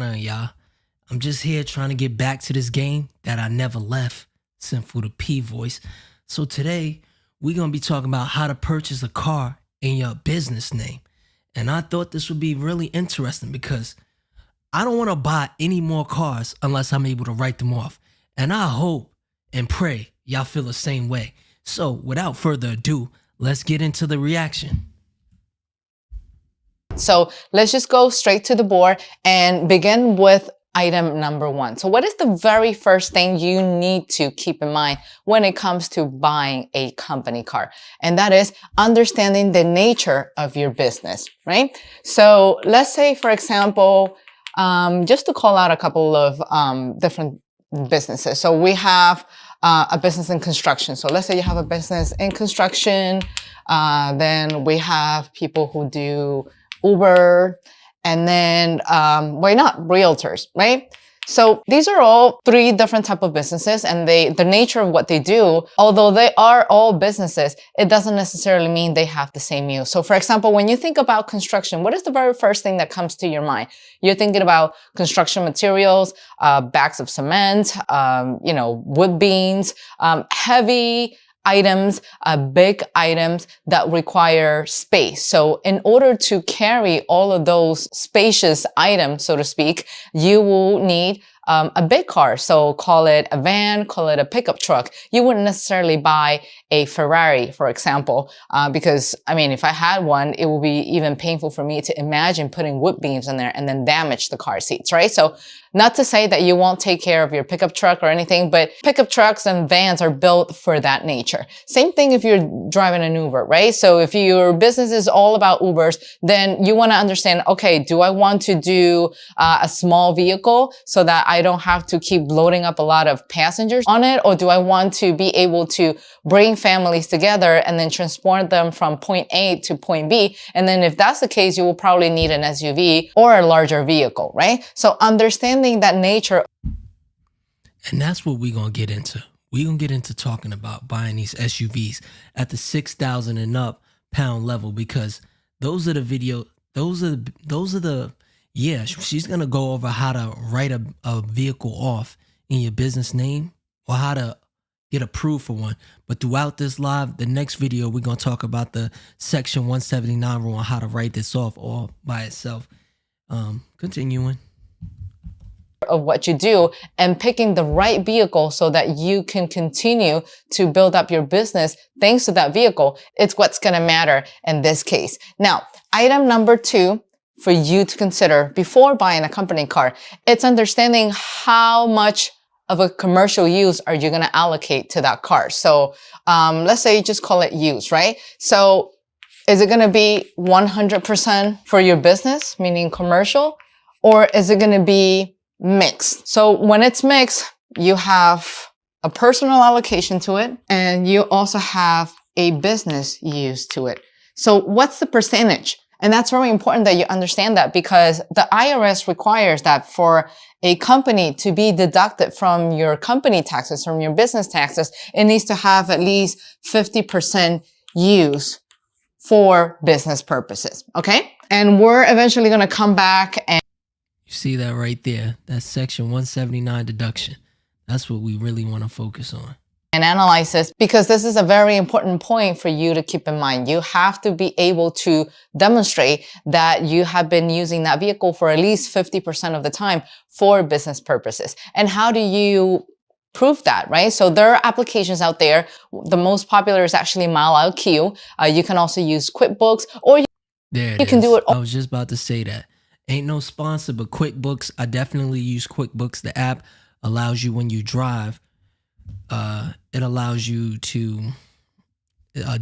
on, y'all? I'm just here trying to get back to this game that I never left, Sinful the P voice. So today, we're going to be talking about how to purchase a car in your business name. And I thought this would be really interesting because I don't want to buy any more cars unless I'm able to write them off. And I hope and pray y'all feel the same way. So without further ado, let's get into the reaction. So let's just go straight to the board and begin with item number one. So what is the very first thing you need to keep in mind when it comes to buying a company car? And that is understanding the nature of your business, right? So let's say, for example, just to call out a couple of different businesses. So we have a business in construction. So let's say you have a business in construction. Then we have people who do Uber, and then why not realtors, right? So these are all three different type of businesses, and the nature of what they do, although they are all businesses, it doesn't necessarily mean they have the same use. So for example, when you think about construction, what is the very first thing that comes to your mind? You're thinking about construction materials, bags of cement, wood beams, heavy items, big items that require space. So in order to carry all of those spacious items, so to speak, you will need a big car. So call it a van, call it a pickup truck. You wouldn't necessarily buy a Ferrari, for example, because, I mean, if I had one, it would be even painful for me to imagine putting wood beams in there and then damage the car seats, right? So not to say that you won't take care of your pickup truck or anything, but pickup trucks and vans are built for that nature. Same thing if you're driving an Uber, right? So if your business is all about Ubers, then you want to understand, okay, do I want to do a small vehicle so that I don't have to keep loading up a lot of passengers on it? Or do I want to be able to bring families together and then transport them from point A to point B? And then if that's the case, you will probably need an SUV or a larger vehicle, right? So understanding that nature. And that's what we're going to get into. We're going to get into talking about buying these SUVs at the 6,000 and up pound level, because those are the video. Yeah, she's going to go over how to write a vehicle off in your business name or how to get approved for one. But throughout this live, the next video, we're going to talk about the section 179 rule on how to write this off all by itself. Continuing. Of what you do and picking the right vehicle so that you can continue to build up your business thanks to that vehicle. It's what's going to matter in this case. Now, item number two for you to consider before buying a company car, it's understanding how much of a commercial use are you going to allocate to that car. So let's say you just call it use, right? So is it going to be 100% for your business, meaning commercial, or is it going to be mixed? So when it's mixed, you have a personal allocation to it, and you also have a business use to it. So what's the percentage? And that's very important that you understand that, because the IRS requires that for a company to be deducted from your company taxes, from your business taxes, it needs to have at least 50% use for business purposes. Okay. And we're eventually going to come back and you see that right there? That's section 179 deduction. That's what we really want to focus on. And analyze this, because this is a very important point for you to keep in mind. You have to be able to demonstrate that you have been using that vehicle for at least 50% of the time for business purposes. And how do you prove that, right? So there are applications out there. The most popular is actually MileIQ. You can also use QuickBooks, or you can do it. I was just about to say that. Ain't no sponsor, but QuickBooks. I definitely use QuickBooks. The app allows you, when you drive, it allows you to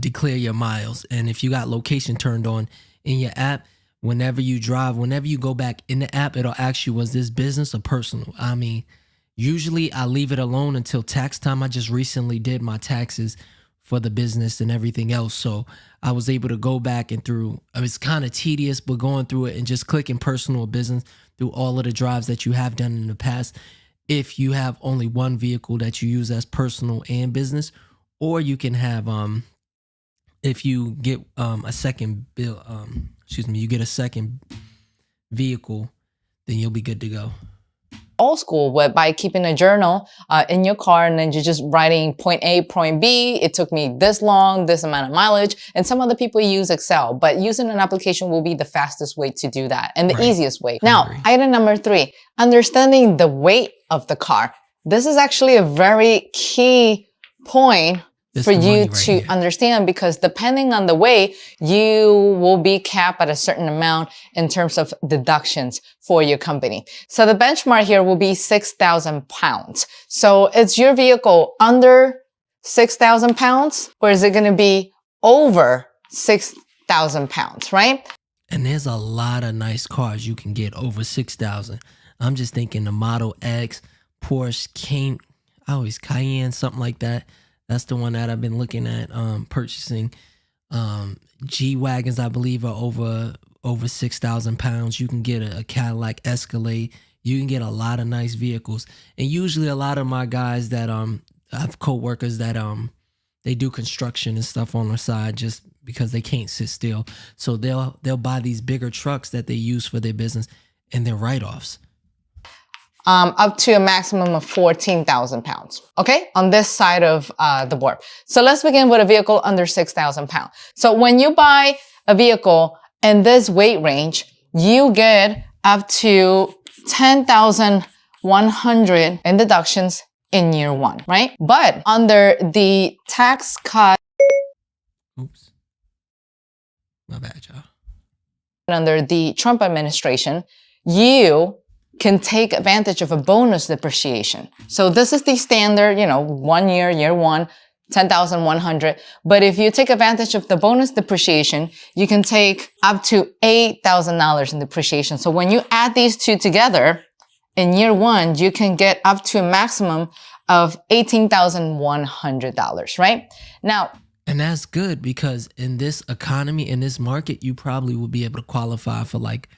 declare your miles. And if you got location turned on in your app, whenever you drive, whenever you go back in the app, it'll ask you, was this business or personal? I mean, usually I leave it alone until tax time. I just recently did my taxes for the business and everything else. So I was able to go back and through, it's kind of tedious, but going through it and just clicking personal business through all of the drives that you have done in the past. If you have only one vehicle that you use as personal and business, or you can have, if you get a second bill, you get a second vehicle, then you'll be good to go. Old school by keeping a journal in your car, and then you're just writing point A, point B. It took me this long, this amount of mileage. And some other people use Excel, but using an application will be the fastest way to do that and the easiest way. Now, item number 3, understanding the weight of the car. This is actually a very key point for you to understand, because depending on the weight, you will be capped at a certain amount in terms of deductions for your company. So the benchmark here will be 6,000 pounds. So is your vehicle under 6,000 pounds, or is it going to be over 6,000 pounds, right? And there's a lot of nice cars you can get over 6,000. I'm just thinking the Model X, Porsche, Cayenne, something like that. That's the one that I've been looking at purchasing. G-Wagons, I believe, are over 6,000 pounds. You can get a Cadillac Escalade. You can get a lot of nice vehicles. And usually a lot of my guys that I have co-workers that they do construction and stuff on the side just because they can't sit still. So they'll buy these bigger trucks that they use for their business, and they're write-offs. Up to a maximum of 14,000 pounds, okay, on this side of the board. So let's begin with a vehicle under 6,000 pounds. So when you buy a vehicle in this weight range, you get up to 10,100 in deductions in year 1, right? But under the tax cut, oops, my bad, y'all. Under the Trump administration, you can take advantage of a bonus depreciation. So this is the standard, 1 year, year 1, 10,100. But if you take advantage of the bonus depreciation, you can take up to $8,000 in depreciation. So when you add these two together, in year 1, you can get up to a maximum of $18,100, right? Now, and that's good, because in this economy, in this market, you probably will be able to qualify for like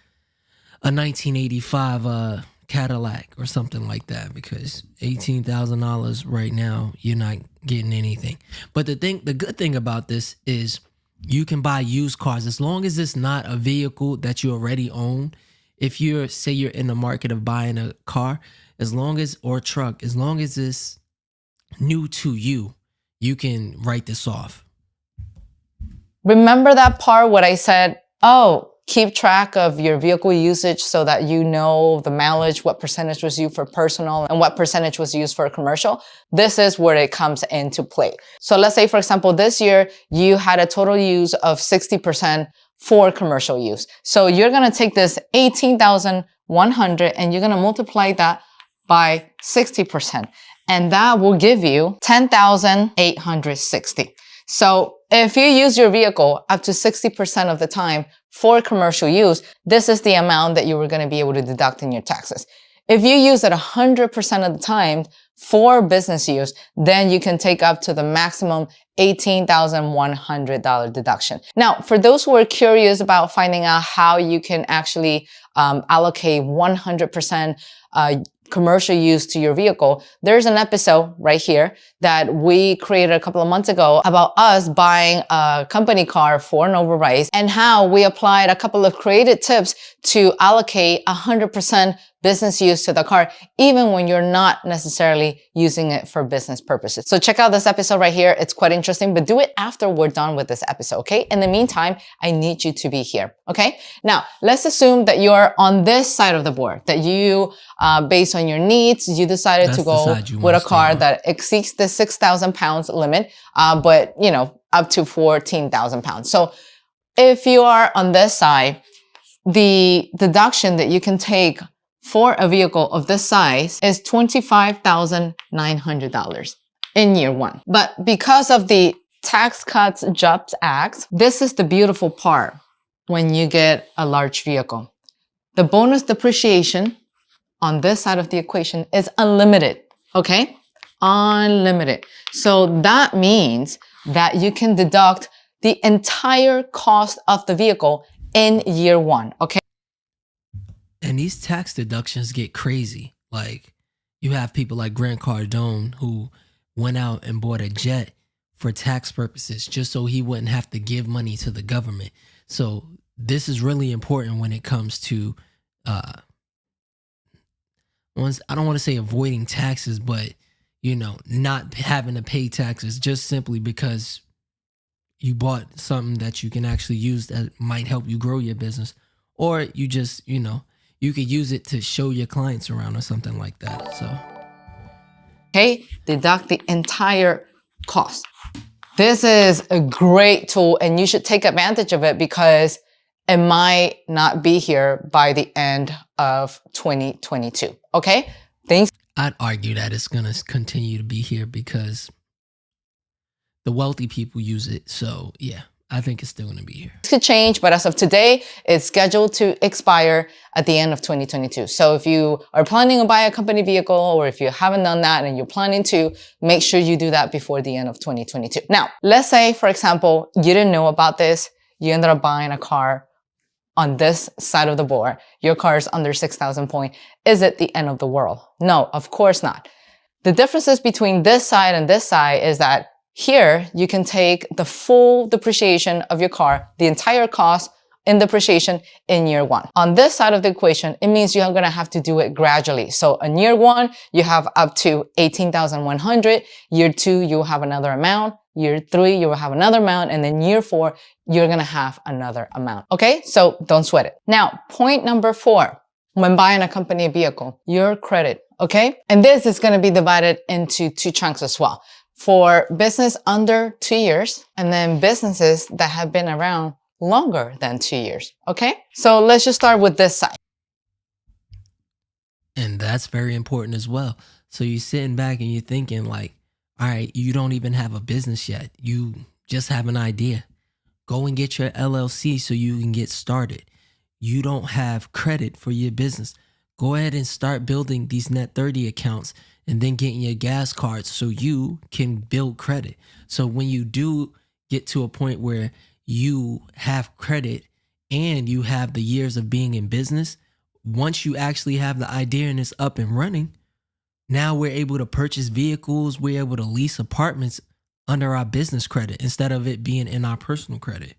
a 1985 Cadillac or something like that, because $18,000 right now, you're not getting anything. But the good thing about this is you can buy used cars as long as it's not a vehicle that you already own. If you're in the market of buying a car, or truck, as long as it's new to you, you can write this off. Remember that part what I said, keep track of your vehicle usage so that you know the mileage, what percentage was used for personal and what percentage was used for commercial. This is where it comes into play. So let's say, for example, this year you had a total use of 60% for commercial use. So you're going to take this 18,100 and you're going to multiply that by 60%. And that will give you 10,860. So if you use your vehicle up to 60% of the time for commercial use, this is the amount that you were going to be able to deduct in your taxes. If you use it 100% of the time for business use, then you can take up to the maximum $18,100 deduction. Now, for those who are curious about finding out how you can actually allocate 100% commercial use to your vehicle, there's an episode right here that we created a couple of months ago about us buying a company car for an override and how we applied a couple of creative tips to allocate 100% business use to the car, even when you're not necessarily using it for business purposes. So check out this episode right here. It's quite interesting, but do it after we're done with this episode, okay? In the meantime, I need you to be here, okay? Now, let's assume that you're on this side of the board, that you, based on your needs, you decided to go with a car that exceeds the 6,000 pounds limit, but, up to 14,000 pounds. So if you are on this side, the deduction that you can take for a vehicle of this size is $25,900 in year 1. But because of the Tax Cuts Jobs Act, this is the beautiful part when you get a large vehicle. The bonus depreciation on this side of the equation is unlimited, okay? Unlimited. So that means that you can deduct the entire cost of the vehicle in year 1, okay? And these tax deductions get crazy. Like, you have people like Grant Cardone who went out and bought a jet for tax purposes just so he wouldn't have to give money to the government. So this is really important when it comes to I don't want to say avoiding taxes, but not having to pay taxes just simply because you bought something that you can actually use that might help you grow your business, or you just you could use it to show your clients around or something like that. So okay, deduct the entire cost. This is a great tool and you should take advantage of it because it might not be here by the end of 2022. Okay, I'd argue that it's going to continue to be here because the wealthy people use it. So yeah, I think it's still going to be here. This could change, but as of today, it's scheduled to expire at the end of 2022. So if you are planning to buy a company vehicle, or if you haven't done that and you're planning to, make sure you do that before the end of 2022. Now, let's say, for example, you didn't know about this. You ended up buying a car on this side of the board. Your car is under 6,000 points. Is it the end of the world? No, of course not. The differences between this side and this side is that here, you can take the full depreciation of your car, the entire cost in depreciation in year one. On this side of the equation, it means you're going to have to do it gradually. So in year one, you have up to 18,100. Year two, you'll have another amount. Year three, you will have another amount. And then year four, you're going to have another amount. Okay, so don't sweat it. Now, point number 4, when buying a company vehicle, your credit. Okay, and this is going to be divided into 2 chunks as well. For business under 2 years, and then businesses that have been around longer than 2 years. Okay, so let's just start with this side. And that's very important as well. So you're sitting back and you're thinking like, all right, you don't even have a business yet. You just have an idea. Go and get your LLC so you can get started. You don't have credit for your business. Go ahead and start building these Net 30 accounts and then getting your gas cards so you can build credit. So when you do get to a point where you have credit and you have the years of being in business, once you actually have the idea and it's up and running, now we're able to purchase vehicles, we're able to lease apartments under our business credit instead of it being in our personal credit.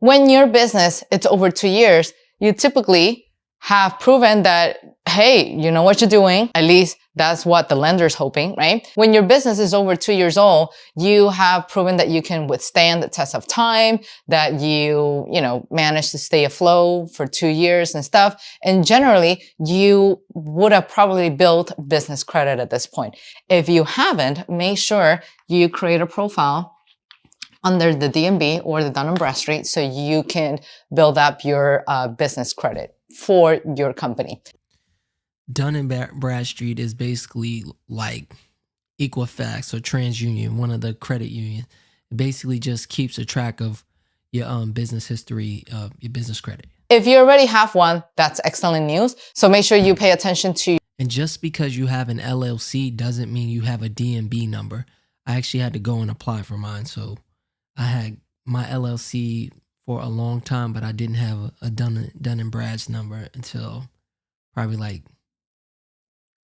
When your business, it's over 2 years, you typically have proven that, hey, you know what you're doing. At least that's what the lender's hoping, right? When your business is over 2 years old, you have proven that you can withstand the test of time, that you managed to stay afloat for 2 years and stuff. And generally, you would have probably built business credit at this point. If you haven't, make sure you create a profile under the DMB or the Dun & Bradstreet so you can build up your business credit for your company. Dun & Bradstreet is basically like Equifax or TransUnion, one of the credit unions. It basically just keeps a track of your business history, your business credit. If you already have one, that's excellent news. So make sure you pay attention to. And just because you have an LLC doesn't mean you have a DMB number. I actually had to go and apply for mine. So I had my LLC for a long time, but I didn't have a Dun & Brad's number until probably like,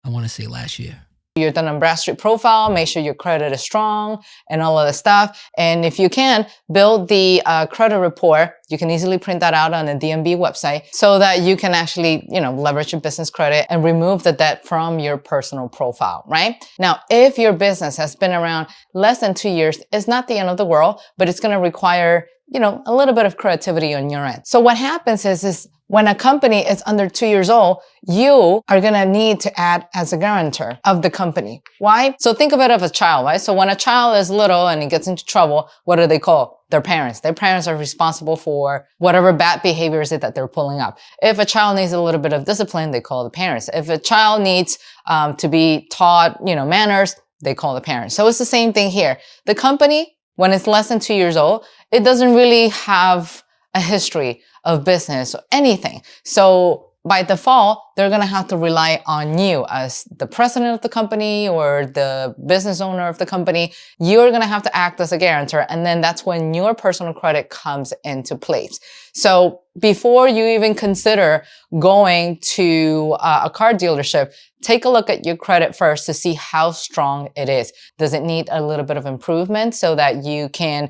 I want to say last year. Your Dun & Bradstreet profile, make sure your credit is strong and all of the stuff. And if you can, build the credit report. You can easily print that out on the DMB website so that you can actually, leverage your business credit and remove the debt from your personal profile, right? Now, if your business has been around less than 2 years, it's not the end of the world, but it's going to require, a little bit of creativity on your end. So what happens is when a company is under 2 years old, you are going to need to add as a guarantor of the company. Why? So think of it as a child, right? So when a child is little and he gets into trouble, what do they call their parents? Their parents are responsible for whatever bad behaviors that they're pulling up. If a child needs a little bit of discipline, they call the parents. If a child needs to be taught, manners, they call the parents. So it's the same thing here. The company, when it's less than 2 years old, it doesn't really have a history of business or anything. So by default, they're going to have to rely on you as the president of the company or the business owner of the company. You're going to have to act as a guarantor. And then that's when your personal credit comes into place. So before you even consider going to a car dealership, take a look at your credit first to see how strong it is. Does it need a little bit of improvement so that you can,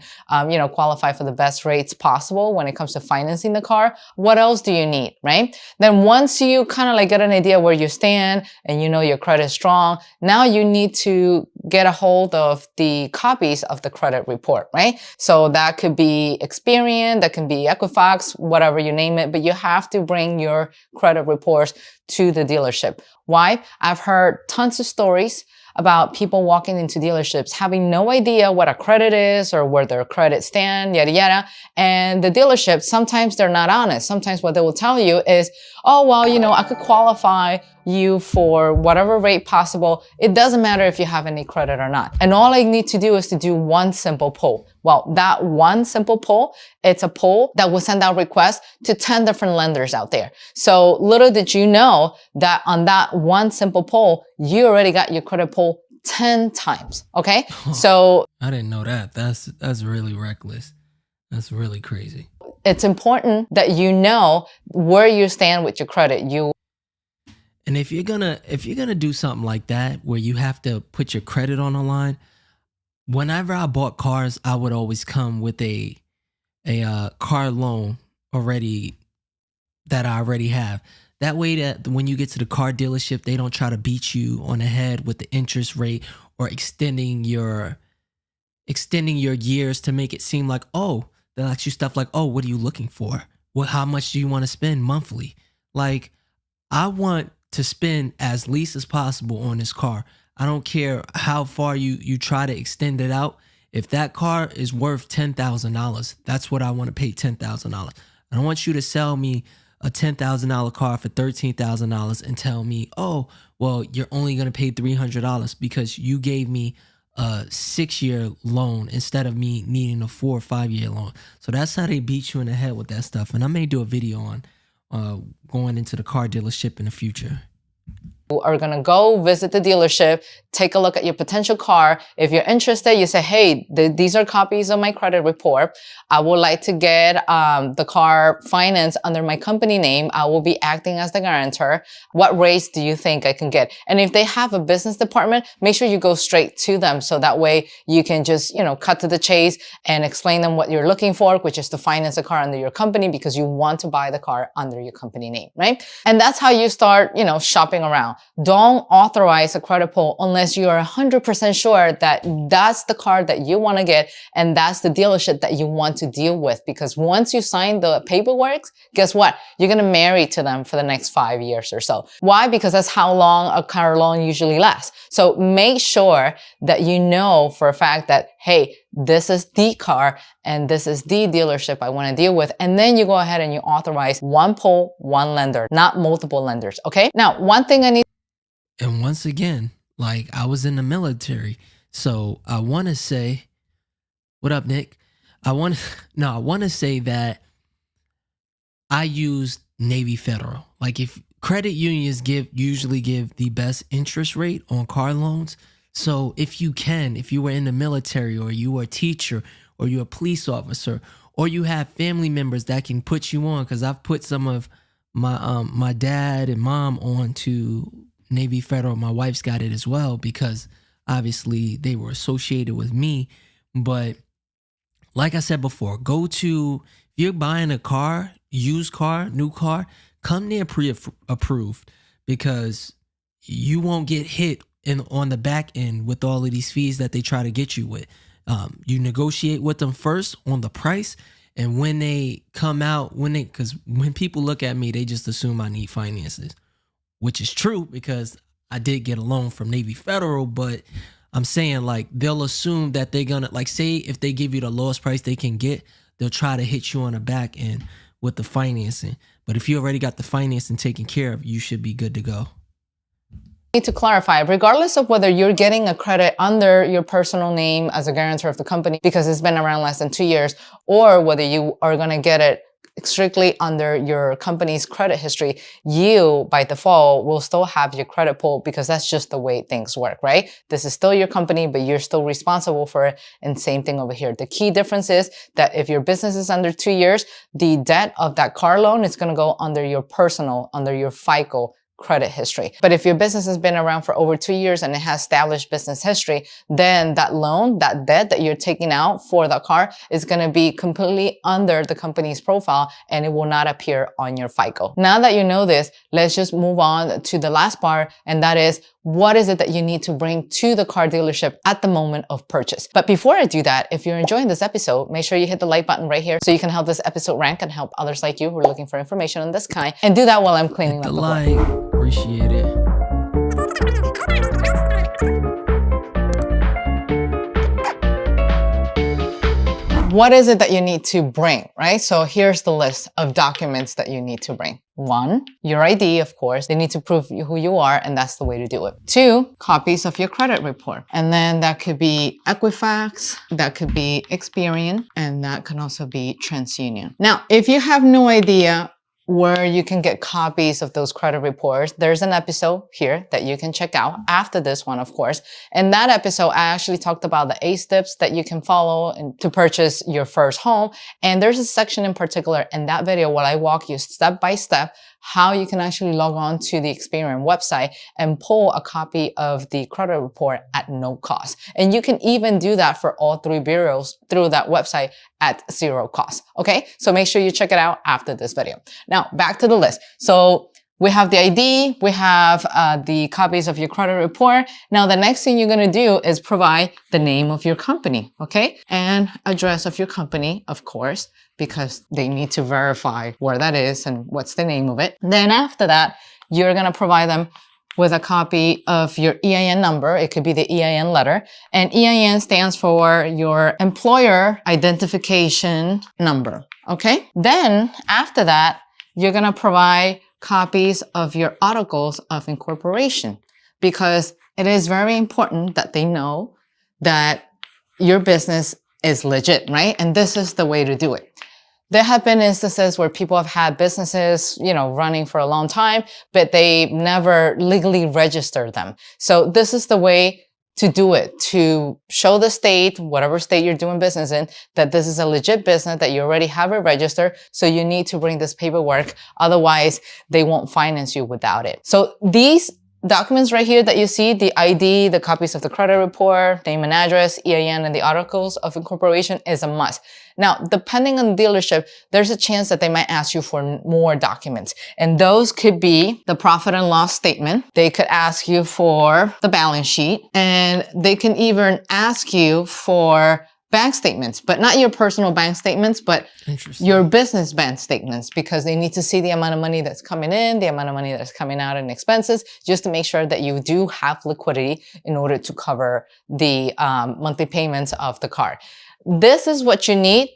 qualify for the best rates possible when it comes to financing the car? What else do you need, right? Then once you kind of like get an idea where you stand and you know your credit is strong, now you need to get a hold of the copies of the credit report, right? So that could be Experian, that can be Equifax, whatever you name it, but you have to bring your credit reports to the dealership. Why? I've heard tons of stories about people walking into dealerships having no idea what a credit is or where their credit stand, yada, yada. And the dealership, sometimes they're not honest. Sometimes what they will tell you is, oh, well, I could qualify you for whatever rate possible. It doesn't matter if you have any credit or not. And all I need to do is to do one simple pull. Well, that one simple pull, it's a pull that will send out requests to 10 different lenders out there. So little did you know that on that one simple pull, you already got your credit pull 10 times. Okay. So I didn't know that. That's really reckless. That's really crazy. It's important that you know where you stand with your credit. And if you're gonna do something like that where you have to put your credit on the line, whenever I bought cars, I would always come with a car loan already that I already have. That way that when you get to the car dealership, they don't try to beat you on the head with the interest rate or extending your years to make it seem like, oh, they'll ask you stuff like, oh, what are you looking for? Well, how much do you want to spend monthly? Like, I want to spend as least as possible on this car. I don't care how far you try to extend it out. If that car is worth $10,000, that's what I want to pay $10,000. I don't want you to sell me a $10,000 car for $13,000 and tell me, oh, well, you're only going to pay $300 because you gave me a 6-year loan instead of me needing a 4 or 5 year loan. So that's how they beat you in the head with that stuff. And I may do a video on going into the car dealership in the future. Are going to go visit the dealership, take a look at your potential car. If you're interested, you say, hey, these are copies of my credit report. I would like to get the car financed under my company name. I will be acting as the guarantor. What rates do you think I can get? And if they have a business department, make sure you go straight to them. So that way you can just, cut to the chase and explain them what you're looking for, which is to finance a car under your company because you want to buy the car under your company name, right? And that's how you start, shopping around. Don't authorize a credit pull unless you are 100% sure that that's the car that you want to get and that's the dealership that you want to deal with. Because once you sign the paperwork, guess what? You're going to marry to them for the next 5 years or so. Why? Because that's how long a car loan usually lasts. So make sure that you know for a fact that, hey, this is the car and this is the dealership I want to deal with. And then you go ahead and you authorize one pull, one lender, not multiple lenders. Okay. Now, one thing I need. And once again, like, I was in the military. So I want to say, what up, Nick? I want to say that I used Navy Federal. Like, if credit unions usually give the best interest rate on car loans. So if you were in the military or you were a teacher or you're a police officer or you have family members that can put you on, because I've put some of my dad and mom on to Navy Federal. My wife's got it as well because obviously they were associated with me. But like I said before, if you're buying a car, used car, new car, come there pre-approved because you won't get hit on the back end with all of these fees that they try to get you with. You negotiate with them first on the price. And when they come out, because when people look at me, they just assume I need finances. Which is true because I did get a loan from Navy Federal, but I'm saying, like, they'll assume that they're gonna, like, say if they give you the lowest price they can get, they'll try to hit you on the back end with the financing. But if you already got the financing taken care of, you should be good to go. Need to clarify, regardless of whether you're getting a credit under your personal name as a guarantor of the company because it's been around less than 2 years, or whether you are going to get it strictly under your company's credit history, you by default will still have your credit pulled because that's just the way things work, right? This is still your company, but you're still responsible for it. And same thing over here. The key difference is that if your business is under 2 years, the debt of that car loan is going to go under your personal, under your FICO credit history. But if your business has been around for over 2 years and it has established business history, then that loan, that debt that you're taking out for the car is going to be completely under the company's profile and it will not appear on your FICO. Now that you know this, let's just move on to the last part, and that is, what is it that you need to bring to the car dealership at the moment of purchase? But before I do that, if you're enjoying this episode, make sure you hit the like button right here so you can help this episode rank and help others like you who are looking for information on this kind. And do that while I'm cleaning up the like. Appreciate it. What is it that you need to bring, right? So here's the list of documents that you need to bring. 1, your ID, of course. They need to prove who you are, and that's the way to do it. 2, copies of your credit report. And then that could be Equifax, that could be Experian, and that can also be TransUnion. Now, if you have no idea where you can get copies of those credit reports, there's an episode here that you can check out after this one, of course. In that episode, I actually talked about the 8 steps that you can follow to purchase your first home. And there's a section in particular in that video where I walk you step by step how you can actually log on to the Experian website and pull a copy of the credit report at no cost. And you can even do that for all 3 bureaus through that website at 0 cost. Okay, so make sure you check it out after this video. Now, back to the list. So we have the ID, we have the copies of your credit report. Now, the next thing you're going to do is provide the name of your company, okay? And address of your company, of course, because they need to verify where that is and what's the name of it. Then after that, you're going to provide them with a copy of your EIN number. It could be the EIN letter. And EIN stands for your employer identification number, okay? Then after that, you're going to provide copies of your articles of incorporation, because it is very important that they know that your business is legit, right? And this is the way to do it. There have been instances where people have had businesses, running for a long time, but they never legally registered them. So this is the way to do it, to show the state, whatever state you're doing business in, that this is a legit business, that you already have it registered. So you need to bring this paperwork. Otherwise, they won't finance you without it. So these documents right here that you see, the ID, the copies of the credit report, name and address, EIN, and the articles of incorporation is a must. Now, depending on the dealership, there's a chance that they might ask you for more documents. And those could be the profit and loss statement. They could ask you for the balance sheet. And they can even ask you for bank statements, but not your personal bank statements, but your business bank statements, because they need to see the amount of money that's coming in, the amount of money that's coming out in expenses, just to make sure that you do have liquidity in order to cover the monthly payments of the car. This is what you need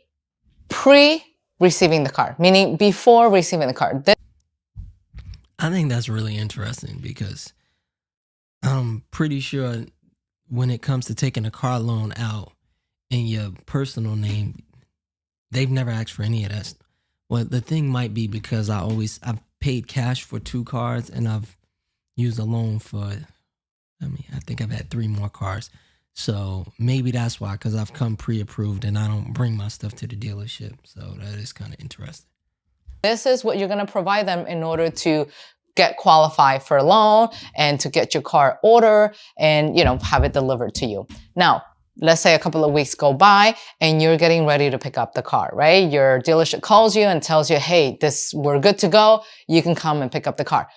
pre-receiving the car, meaning before receiving the car. I think that's really interesting, because I'm pretty sure when it comes to taking a car loan out in your personal name, they've never asked for any of that. Well, the thing might be because I've paid cash for 2 cars and I've used a loan for, I think I've had 3 more cars. So maybe that's why, because I've come pre-approved and I don't bring my stuff to the dealership. So that is kind of interesting. This is what you're going to provide them in order to get qualified for a loan and to get your car ordered and, have it delivered to you. Now, let's say a couple of weeks go by and you're getting ready to pick up the car, right? Your dealership calls you and tells you, hey, we're good to go. You can come and pick up the car.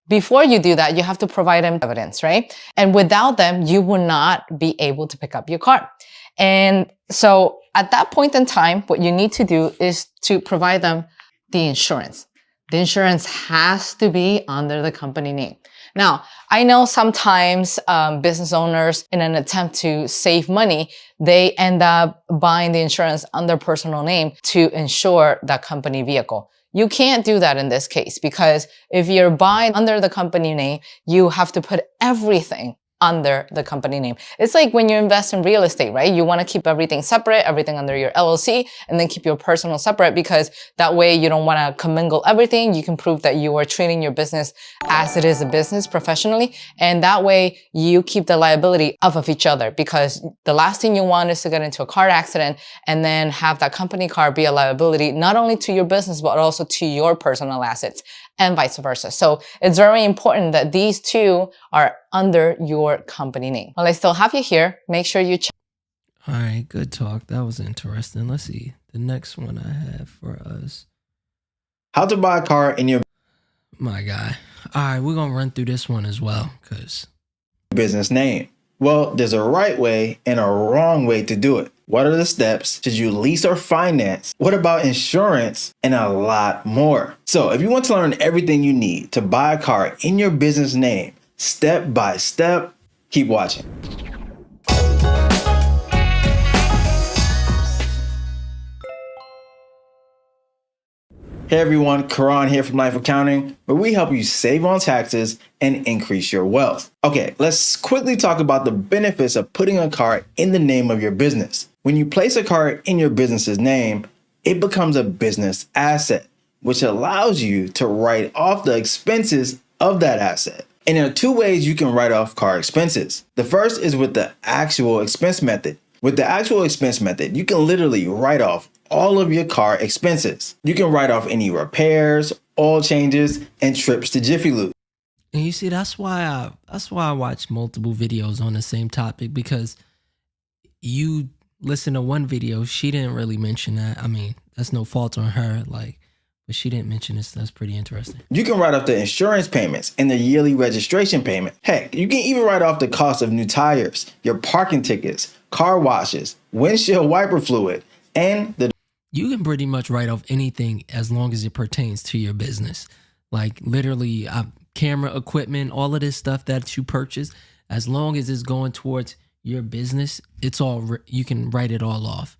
Before you do that, you have to provide them evidence, right? And without them, you will not be able to pick up your car. And so at that point in time, what you need to do is to provide them the insurance. The insurance has to be under the company name. Now, I know sometimes business owners, in an attempt to save money, they end up buying the insurance under personal name to insure that company vehicle. You can't do that in this case, because if you're buying under the company name, you have to put everything under the company name. It's like when you invest in real estate, right? You want to keep everything separate, everything under your LLC, and then keep your personal separate, because that way you don't want to commingle everything. You can prove that you are treating your business as it is a business professionally. And that way you keep the liability off of each other, because the last thing you want is to get into a car accident and then have that company car be a liability, not only to your business, but also to your personal assets, and vice versa. So it's very important that these two are under your company name. While I still have you here, make sure you check. All right, good talk. That was interesting. Let's see. The next one I have for us. How to buy a car in your My guy. All right, we're going to run through this one as well, because business name. Well, there's a right way and a wrong way to do it. What are the steps? Should you lease or finance? What about insurance? And a lot more. So if you want to learn everything you need to buy a car in your business name, step by step, keep watching. Hey everyone, Karan here from Life Accounting, where we help you save on taxes and increase your wealth. Okay, let's quickly talk about the benefits of putting a car in the name of your business. When you place a car in your business's name, it becomes a business asset, which allows you to write off the expenses of that asset. And there are two ways you can write off car expenses. The first is with the actual expense method. With the actual expense method, you can literally write off all of your car expenses. You can write off any repairs, oil changes, and trips to Jiffy Lube. and you see that's why I watch multiple videos on the same topic, because you listen to one video, she didn't really mention that. I mean, that's no fault on her, like, but she didn't mention this. That's pretty interesting. You can write off the insurance payments and the yearly registration payment. Heck, you can even write off the cost of new tires, your parking tickets, car washes, windshield wiper fluid, and the You can pretty much write off anything as long as it pertains to your business. Like literally camera equipment, all of this stuff that you purchase, as long as it's going towards your business, it's all, you can write it all off.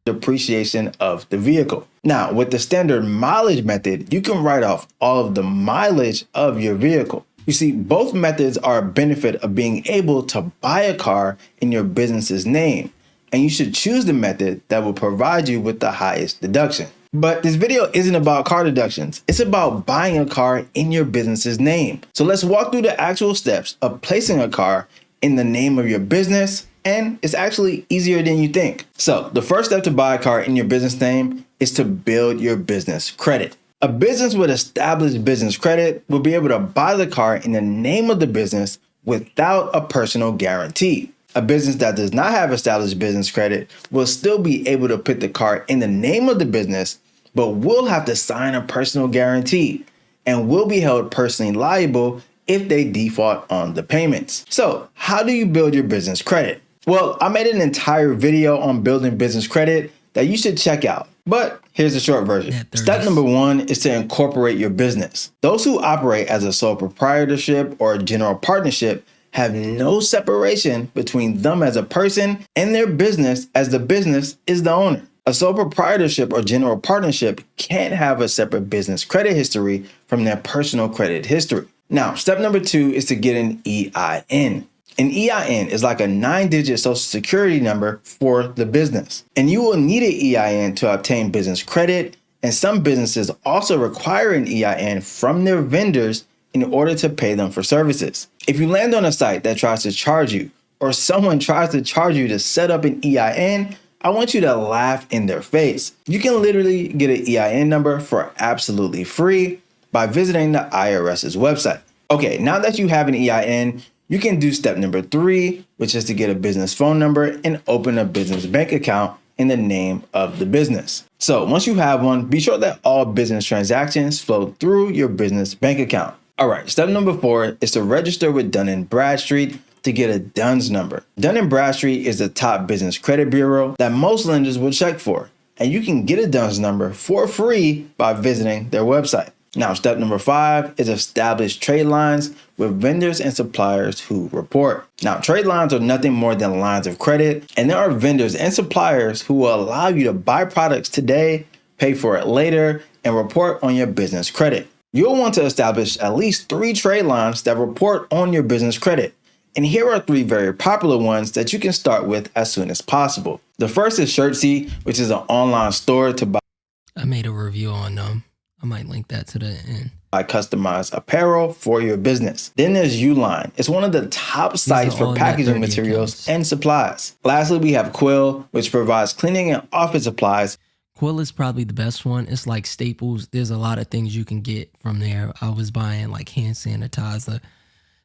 depreciation of the vehicle. Now, with the standard mileage method, you can write off all of the mileage of your vehicle. You see, both methods are a benefit of being able to buy a car in your business's name, and you should choose the method that will provide you with the highest deduction. But this video isn't about car deductions. It's about buying a car in your business's name. So let's walk through the actual steps of placing a car in the name of your business, and it's actually easier than you think. So the first step to buy a car in your business name is to build your business credit. A business with established business credit will be able to buy the car in the name of the business without a personal guarantee. A business that does not have established business credit will still be able to put the car in the name of the business, but will have to sign a personal guarantee and will be held personally liable if they default on the payments. So how do you build your business credit? Well, I made an entire video on building business credit that you should check out, but here's the short version. Step number one is to incorporate your business. Those who operate as a sole proprietorship or a general partnership have no separation between them as a person and their business, as the business is the owner. A sole proprietorship or general partnership can't have a separate business credit history from their personal credit history. Now, step number two is to get an EIN. An EIN is like a 9-digit social security number for the business. And you will need an EIN to obtain business credit, and some businesses also require an EIN from their vendors in order to pay them for services. If you land on a site that tries to charge you, or someone tries to charge you to set up an EIN, I want you to laugh in their face. You can literally get an EIN number for absolutely free by visiting the IRS's website. Okay, now that you have an EIN, you can do step number three, which is to get a business phone number and open a business bank account in the name of the business. So once you have one, be sure that all business transactions flow through your business bank account. All right, step number four is to register with Dun & Bradstreet to get a DUNS number. Dun & Bradstreet is the top business credit bureau that most lenders will check for, and you can get a DUNS number for free by visiting their website. Now, step number five is establish trade lines with vendors and suppliers who report. Now, trade lines are nothing more than lines of credit, and there are vendors and suppliers who will allow you to buy products today, pay for it later, and report on your business credit. You'll want to establish at least 3 trade lines that report on your business credit, And here are 3 very popular ones that you can start with as soon as possible. The first is Shirtsy, which is an online store to buy I made a review on them. I might link that to the end. Customized apparel for your business. Then there's Uline. It's one of the top sites for packaging materials and supplies. Lastly, we have Quill, which provides cleaning and office supplies. Quill is probably the best one. It's like Staples. There's a lot of things you can get from there. I was buying like hand sanitizer,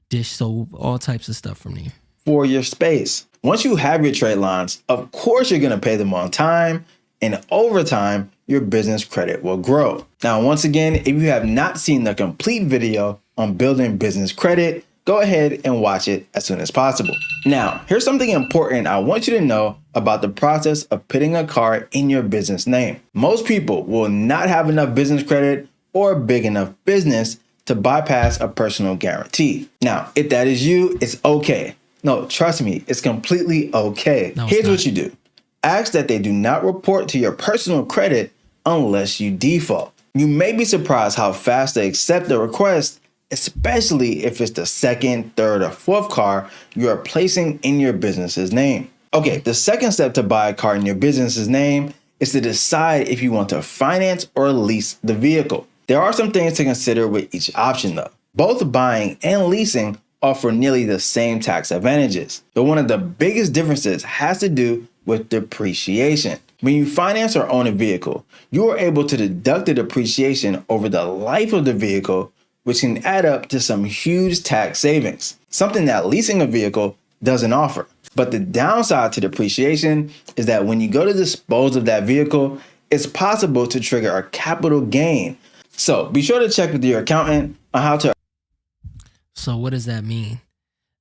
dish soap, all types of stuff from there. For your space. Once you have your trade lines, of course you're going to pay them on time, and over time, your business credit will grow. Now, once again, if you have not seen the complete video on building business credit, go ahead and watch it as soon as possible. Now, here's something important I want you to know about the process of putting a car in your business name. Most people will not have enough business credit or a big enough business to bypass a personal guarantee. Now, if that is you, it's okay. No, trust me, it's completely okay. No, Here's what you do. Ask that they do not report to your personal credit unless you default. You may be surprised how fast they accept the request, especially if it's the second, third, or fourth car you are placing in your business's name. Okay, the second step to buy a car in your business's name is to decide if you want to finance or lease the vehicle. There are some things to consider with each option though. Both buying and leasing offer nearly the same tax advantages, but one of the biggest differences has to do with depreciation. When you finance or own a vehicle, you are able to deduct the depreciation over the life of the vehicle, which can add up to some huge tax savings, something that leasing a vehicle doesn't offer. But the downside to depreciation is that when you go to dispose of that vehicle, it's possible to trigger a capital gain. So be sure to check with your accountant on how to. So what does that mean?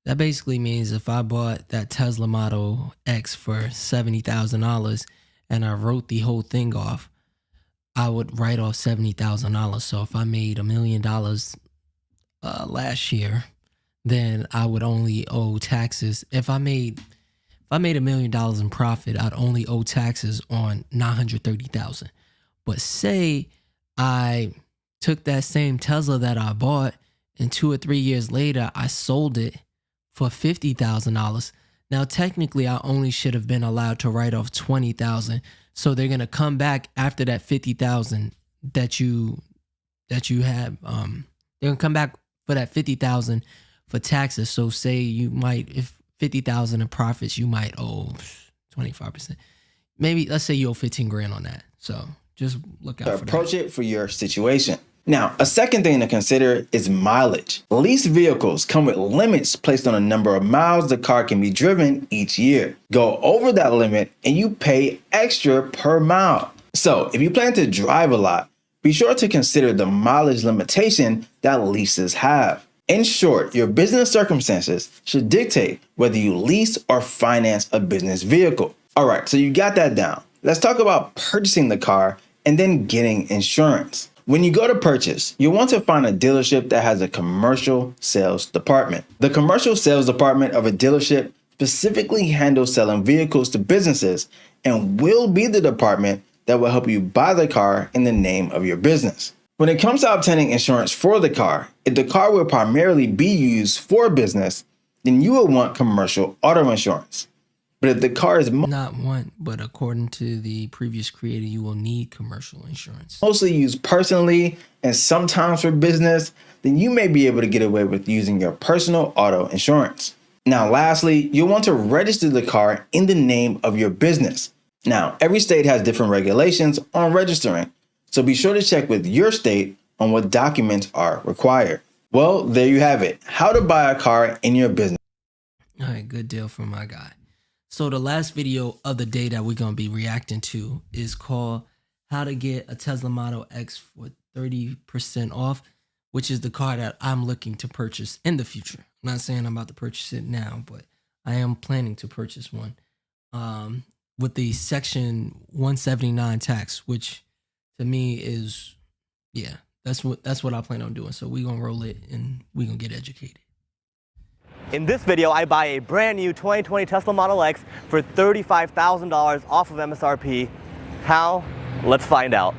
That basically means if I bought that Tesla Model X for $70,000 and I wrote the whole thing off, I would write off $70,000. So if I made $1 million last year, then I would only owe taxes. If I made $1 million in profit, I'd only owe taxes on $930,000. But say I took that same Tesla that I bought and 2 or 3 years later I sold it for $50,000. Now, technically, I only should have been allowed to write off $20,000. So they're gonna come back after that $50,000 that you have. They're gonna come back for that $50,000 for taxes. So say you might, if $50,000 in profits, you might owe 25%. Maybe let's say you owe 15 grand on that. So just look out for that. Approach it for your situation. Now, a second thing to consider is mileage. Leased vehicles come with limits placed on the number of miles the car can be driven each year. Go over that limit and you pay extra per mile. So if you plan to drive a lot, be sure to consider the mileage limitation that leases have. In short, your business circumstances should dictate whether you lease or finance a business vehicle. All right, so you got that down. Let's talk about purchasing the car and then getting insurance. When you go to purchase, you'll want to find a dealership that has a commercial sales department. The commercial sales department of a dealership specifically handles selling vehicles to businesses and will be the department that will help you buy the car in the name of your business. When it comes to obtaining insurance for the car, if the car will primarily be used for business, then you will want commercial auto insurance. But if the car is Not one, but according to the previous creator, you will need commercial insurance. mostly used personally and sometimes for business, then you may be able to get away with using your personal auto insurance. Now, lastly, you'll want to register the car in the name of your business. Now, every state has different regulations on registering, so be sure to check with your state on what documents are required. Well, there you have it. How to buy a car in your business. All right, good deal from my guy. So the last video of the day that we're going to be reacting to is called How to Get a Tesla Model X for 30% off, which is the car that I'm looking to purchase in the future. I'm not saying I'm about to purchase it now, but I am planning to purchase one with the Section 179 tax, which to me is, yeah, that's what I plan on doing. So we're going to roll it and we're going to get educated. In this video, I buy a brand new 2020 Tesla Model X for $35,000 off of MSRP. How? Let's find out.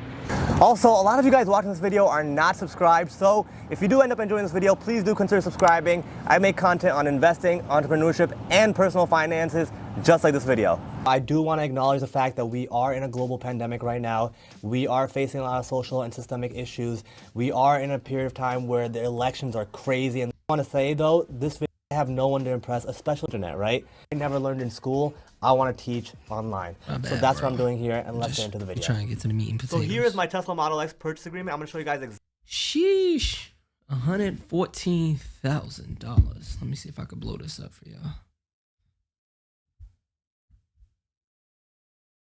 Also, a lot of you guys watching this video are not subscribed, so if you do end up enjoying this video, please do consider subscribing. I make content on investing, entrepreneurship, and personal finances, just like this video. I do want to acknowledge the fact that we are in a global pandemic right now. We are facing a lot of social and systemic issues. We are in a period of time where the elections are crazy. And I want to say though, this video, I have no one to impress, especially internet, right? I never learned in school. I want to teach online. So that's what I'm doing here, and let's get into the video. Trying to get to the meat and potatoes. So here is my Tesla Model X purchase agreement. I'm going to show you guys Sheesh. $114,000. Let me see if I could blow this up for y'all.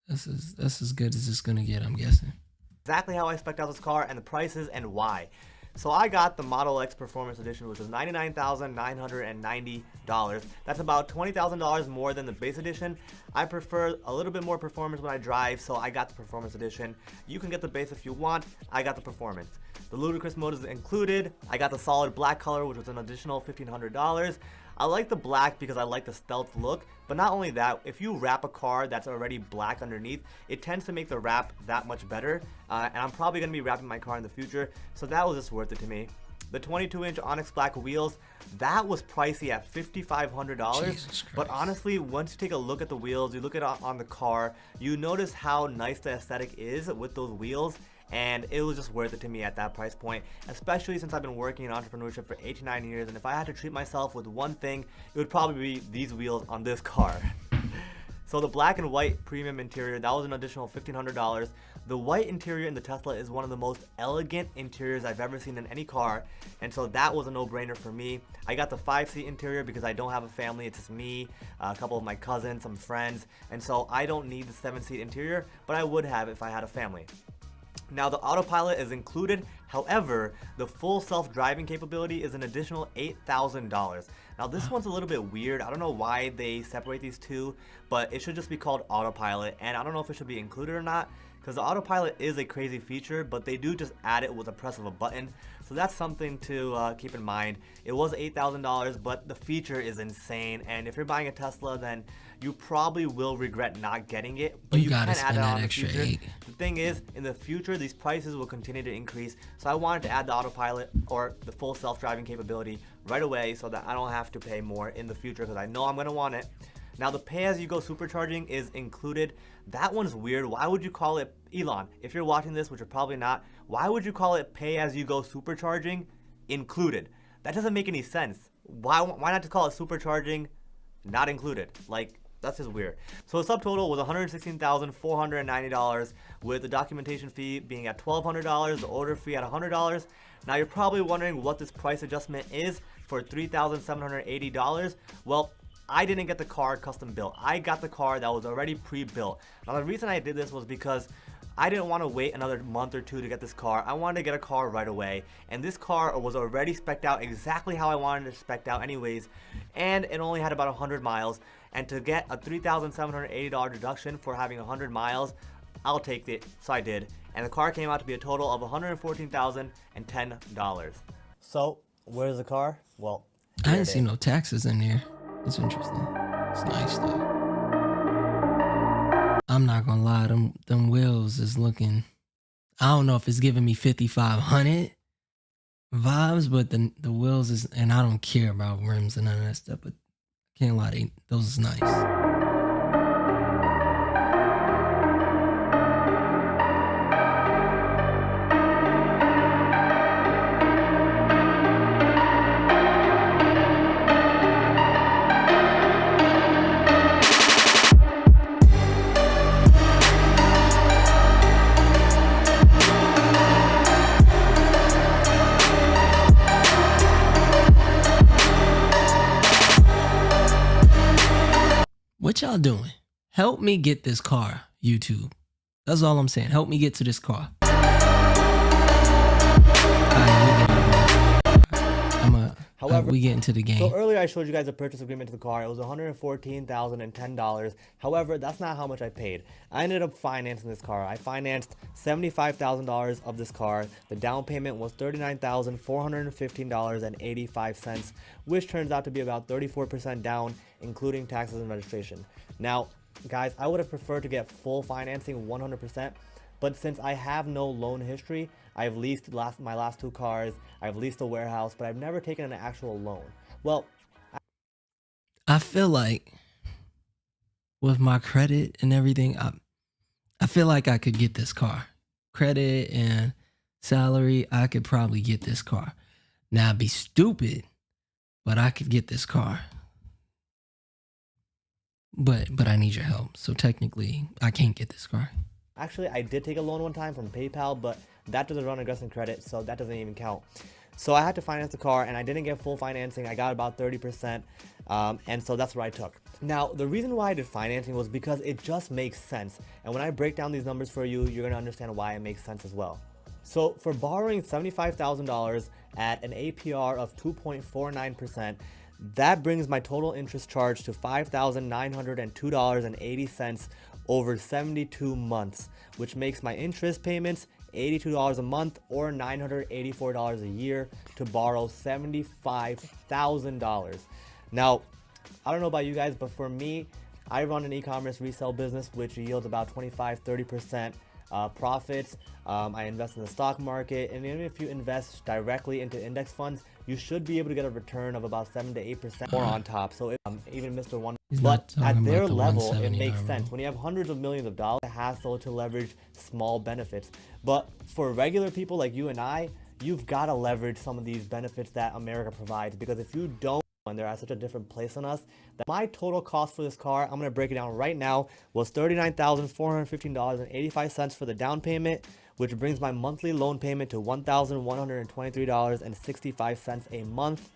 This is as good as it's gonna get, I'm guessing. exactly how I spec'd out this car and the prices and why. So I got the Model X Performance Edition, which was $99,990. That's about $20,000 more than the base edition. I prefer a little bit more performance when I drive, so I got the Performance Edition. You can get the base if you want. I got the Performance. The Ludicrous mode is included. I got the solid black color, which was an additional $1,500. I like the black because I like the stealth look, but not only that, if you wrap a car that's already black underneath, it tends to make the wrap that much better, and I'm probably going to be wrapping my car in the future, so that was just worth it to me. The 22-inch Onyx black wheels, that was pricey at $5,500, but honestly, once you take a look at the wheels, you look at it on the car, you notice how nice the aesthetic is with those wheels, and it was just worth it to me at that price point, especially since I've been working in entrepreneurship for 8 to 9 years, and if I had to treat myself with one thing, it would probably be these wheels on this car. So the black and white premium interior, that was an additional $1,500. The white interior in the Tesla is one of the most elegant interiors I've ever seen in any car, and so that was a no-brainer for me. I got the 5-seat interior because I don't have a family, it's just me, a couple of my cousins, some friends, and so I don't need the 7-seat interior, but I would have if I had a family. Now the autopilot is included, however, the full self-driving capability is an additional $8,000. Now this one's a little bit weird, I don't know why they separate these two, but it should just be called autopilot, and I don't know if it should be included or not, because the autopilot is a crazy feature, but they do just add it with a press of a button, so that's something to keep in mind. It was $8,000, but the feature is insane, and if you're buying a Tesla, then you probably will regret not getting it, but you can add it on in the future. The thing is, in the future, these prices will continue to increase, so I wanted to add the autopilot or the full self-driving capability right away so that I don't have to pay more in the future, because I know I'm going to want it. Now the pay-as-you-go supercharging is included. That one's weird. Why would you call it, Elon, if you're watching this, which you're probably not, why would you call it pay-as-you-go supercharging included? That doesn't make any sense. Why not just call it supercharging not included? Like, that's just weird. So the subtotal was $116,490, with the documentation fee being at $1,200, the order fee at $100. Now you're probably wondering what this price adjustment is for $3,780. Well, I didn't get the car custom built. I got the car that was already pre-built. Now the reason I did this was because I didn't want to wait another month or two to get this car. I wanted to get a car right away, and this car was already spec'd out exactly how I wanted it spec'd out anyways, and it only had about 100 miles, and to get a $3,780 deduction for having 100 miles, I'll take it, so I did, and the car came out to be a total of $114,010. So, where's the car? Well, I didn't see no taxes in there. It's interesting. It's nice though. I'm not gonna lie, them wheels is looking, I don't know if it's giving me 5,500 vibes, but the wheels is, and I don't care about rims and none of that stuff, but can't lie, those is nice. What y'all doing? Help me get this car, YouTube. That's all I'm saying. Help me get to this car. However, we get into the game. So earlier I showed you guys a purchase agreement to the car. It was $114,010. However, that's not how much I paid. I ended up financing this car. I financed $75,000 of this car. The down payment was $39,415.85, which turns out to be about 34% down, including taxes and registration. Now, guys, I would have preferred to get full financing 100%, But since I have no loan history, I've leased my last 2 cars, I've leased a warehouse, but I've never taken an actual loan. Well, I feel like with my credit and everything, I feel like I could get this car. Credit and salary, I could probably get this car. Now I'd be stupid, but I could get this car. But I need your help. So technically, I can't get this car. actually, I did take a loan one time from PayPal, but that doesn't run aggressive credit, so that doesn't even count. So I had to finance the car, and I didn't get full financing. I got about 30%, and so that's what I took. Now, the reason why I did financing was because it just makes sense. And when I break down these numbers for you, you're gonna understand why it makes sense as well. So for borrowing $75,000 at an APR of 2.49%, that brings my total interest charge to $5,902.80 over 72 months, which makes my interest payments $82 a month or $984 a year to borrow $75,000. Now, I don't know about you guys, but for me, I run an e-commerce resale business which yields about 25-30% profits. I invest in the stock market, and even if you invest directly into index funds, you should be able to get a return of about 7 to 8% more on top. So even Mr. One, but at their level, it makes sense. When you have hundreds of millions of dollars, it's a hassle to leverage small benefits. But for regular people like you and I, you've got to leverage some of these benefits that America provides, because if you don't, and they're at such a different place on us, that my total cost for this car, I'm going to break it down right now, was $39,415.85 for the down payment, which brings my monthly loan payment to $1,123.65 a month.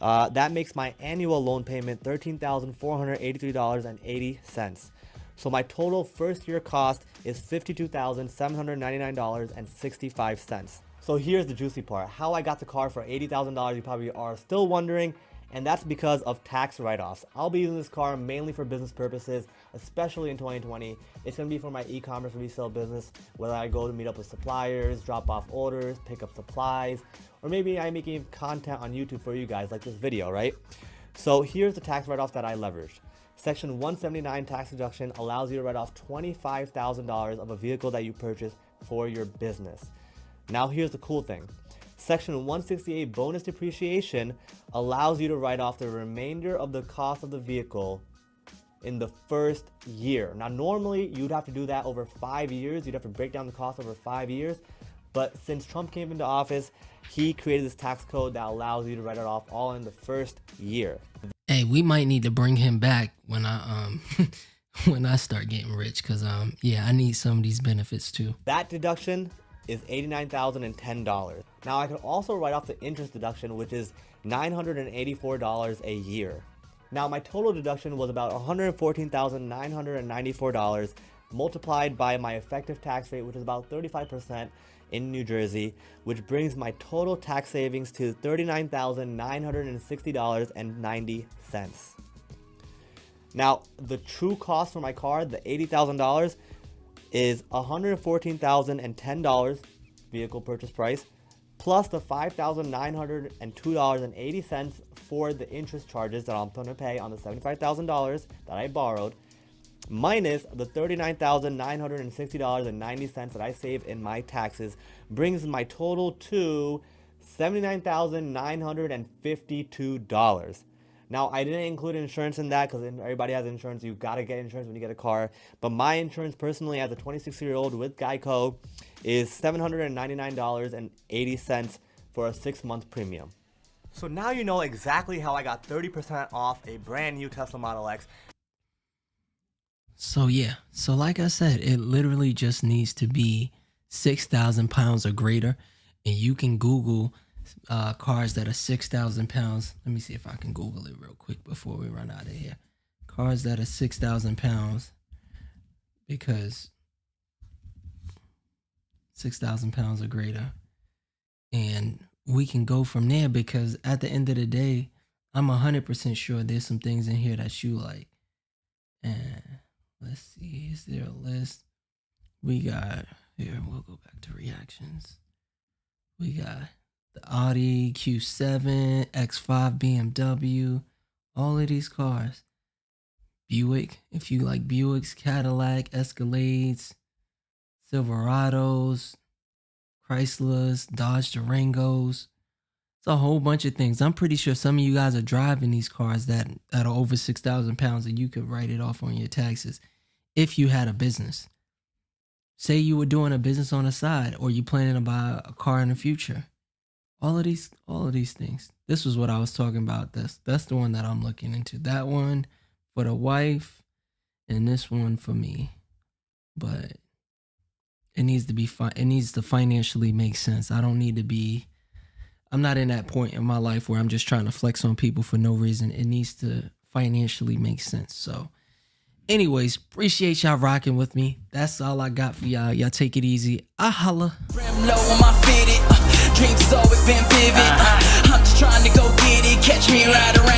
That makes my annual loan payment $13,483.80. So my total first year cost is $52,799.65. So here's the juicy part. How I got the car for $80,000, you probably are still wondering, and that's because of tax write-offs. I'll be using this car mainly for business purposes, especially in 2020. It's gonna be for my e-commerce resale business, whether I go to meet up with suppliers, drop off orders, pick up supplies, or maybe I'm making content on YouTube for you guys like this video, right? So here's the tax write-offs that I leveraged. Section 179 tax deduction allows you to write off $25,000 of a vehicle that you purchase for your business. Now here's the cool thing. Section 168 bonus depreciation allows you to write off the remainder of the cost of the vehicle in the first year. Now normally you'd have to do that over 5 years. You'd have to break down the cost over 5 years. But since Trump came into office, he created this tax code that allows you to write it off all in the first year. Hey, we might need to bring him back when I when I start getting rich, because yeah, I need some of these benefits too. That deduction is $89,010. Now I could also write off the interest deduction, which is $984 a year. Now my total deduction was about $114,994 multiplied by my effective tax rate, which is about 35% in New Jersey, which brings my total tax savings to $39,960.90. Now the true cost for my car, the $80,000, is $114,010 vehicle purchase price, plus the $5,902.80 for the interest charges that I'm going to pay on the $75,000 that I borrowed, minus the $39,960.90 that I saved in my taxes, brings my total to $79,952. Now, I didn't include insurance in that because everybody has insurance. You got to get insurance when you get a car. But my insurance personally, as a 26-year-old with Geico, is $799.80 for a 6-month premium. So now you know exactly how I got 30% off a brand new Tesla Model X. So yeah, so like I said, it literally just needs to be 6,000 pounds or greater, and you can Google cars that are 6,000 pounds. Let me see if I can Google it real quick before we run out of here. Cars that are 6,000 pounds, because 6,000 pounds or greater, and we can go from there, because at the end of the day, I'm 100% sure there's some things in here that you like. And let's see, is there a list? We got, here, we'll go back to reactions. We got the Audi Q7, X5 BMW, all of these cars. Buick, if you like Buicks, Cadillac, Escalades, Silverados, Chryslers, Dodge Durangos. It's a whole bunch of things. I'm pretty sure some of you guys are driving these cars that are over 6,000 pounds, and you could write it off on your taxes if you had a business. Say you were doing a business on the side, or you planning to buy a car in the future. All of these things. This was what I was talking about. That's the one that I'm looking into. That one for the wife, and this one for me. But it needs to be it needs to financially make sense. I'm not in that point in my life where I'm just trying to flex on people for no reason. It needs to financially make sense. So anyways, appreciate y'all rocking with me. That's all I got for y'all. Y'all take it easy. I holla. Rim low on my fitted. Dreams has always been vivid. I'm just trying to go get it. Catch me right around.